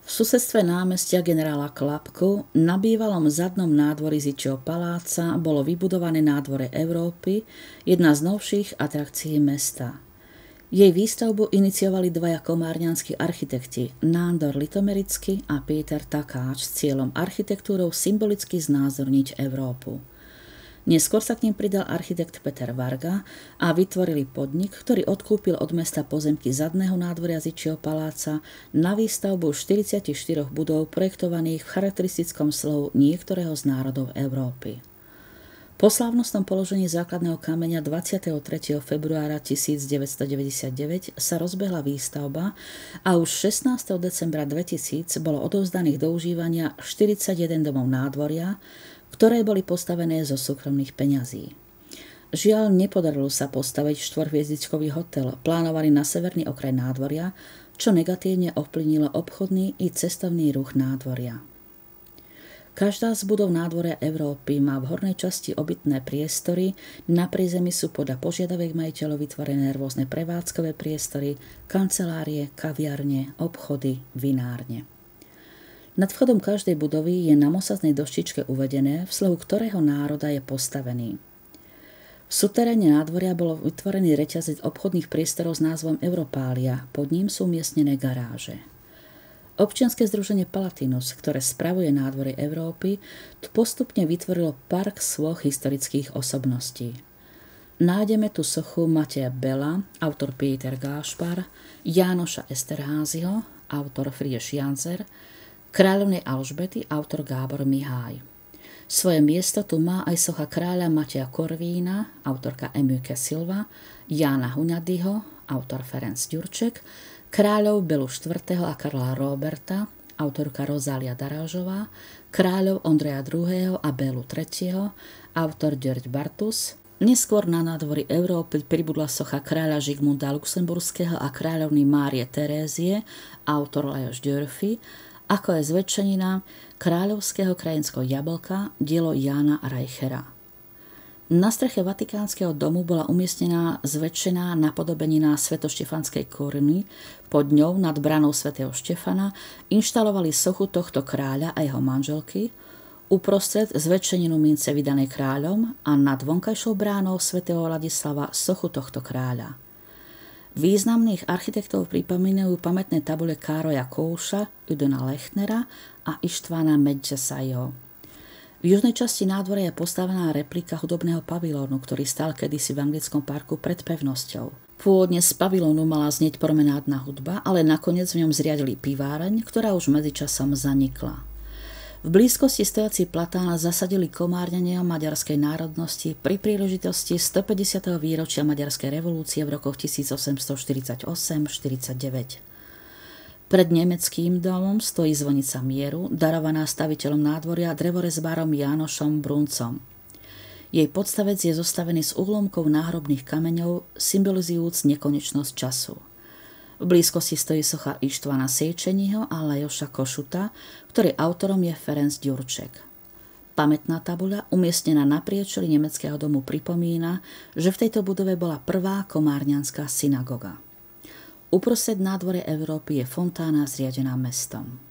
V susedstve námestia generála Klapku na bývalom zadnom nádvorí Zičieho paláca bolo vybudované nádvore Európy, jedna z novších atrakcií mesta. Jej výstavbu iniciovali dvaja komárňanskí architekti Nándor Litomerický a Péter Takáč s cieľom architektúrou symbolicky znázorniť Európu. Neskôr sa k nim pridal architekt Peter Varga a vytvorili podnik, ktorý odkúpil od mesta pozemky zadného nádvoria Zičieho paláca na výstavbu 44 budov projektovaných v charakteristickom slohu niektorého z národov Európy. Po slávnostnom položení základného kameňa 23. februára 1999 sa rozbehla výstavba a už 16. decembra 2000 bolo odovzdaných do užívania 41 domov nádvoria, ktoré boli postavené zo súkromných peňazí. Žiaľ, nepodarilo sa postaviť štvorhviezdičkový hotel, plánovaný na severný okraj nádvoria, čo negatívne ovplyvnilo obchodný i cestovný ruch nádvoria. Každá z budov nádvoria Európy má v hornej časti obytné priestory, na prízemí sú podľa požiadaviek majiteľov vytvorené rôzne prevádzkové priestory, kancelárie, kaviarne, obchody, vinárne. Nad vchodom každej budovy je na mosaznej doštičke uvedené, v slohu ktorého národa je postavený. V suteréne nádvoria bolo vytvorený reťazec obchodných priestorov s názvom Europália, pod ním sú umiestnené garáže. Občianske združenie Palatinus, ktoré spravuje nádvorie Európy, tu postupne vytvorilo park svoch historických osobností. Nájdeme tu sochu Mateja Bela, autor Pieter Gášpar, Jánoša Esterházyho, autor Friedrich Janzer, kráľovnej Alžbety, autor Gábor Mihály. Svoje miesto tu má aj socha kráľa Mateja Korvína, autorka Emőke Silva, Jána Huňadyho, autor Ferenc Ďurček, kráľov Belu IV. A Karla Roberta, autorka Rozália Darážová, kráľov Ondreja II. A Belu III., autor György Bartusz. Neskôr na nádvorí Európy pribudla socha kráľa Žigmunda Luxemburského a kráľovny Márie Terézie, autor Lajos Györfi, ako je zväčšenina kráľovského krajinského jablka, dielo Jána Reichera. Na streche Vatikánskeho domu bola umiestnená zväčšená napodobenina svetoštefanskej koruny, pod ňou nad branou svätého Štefana inštalovali sochu tohto kráľa a jeho manželky, uprostred zväčšeninu mince vydanej kráľom a nad vonkajšou bránou svätého Ladislava sochu tohto kráľa. Významných architektov pripomínajú pamätné tabule Károja Kouša, Udona Lechnera a Ištvána Medžesajho. V južnej časti nádvoria je postavená replika hudobného pavilónu, ktorý stál kedysi v anglickom parku pred pevnosťou. Pôvodne z pavilónu mala znieť promenádna hudba, ale nakoniec v ňom zriadili piváreň, ktorá už medzičasom zanikla. V blízkosti stojací platán zasadili komárňania maďarskej národnosti pri príležitosti 150. výročia maďarskej revolúcie v rokoch 1848-49. Pred nemeckým domom stojí zvonica mieru, darovaná staviteľom nádvoria drevorezbárom Jánošom Bruncom. Jej podstavec je zostavený z úlomkov náhrobných kameňov, symbolizujúc nekonečnosť času. V blízkosti stojí socha Ištvana Sejčeního a Lajoša Košuta, ktorý autorom je Ferenc Ďurček. Pamätná tabuľa, umiestnená na priečeli nemeckého domu, pripomína, že v tejto budove bola prvá komárňanská synagoga. Uprostred nádvoria Európy je fontána zriadená mestom.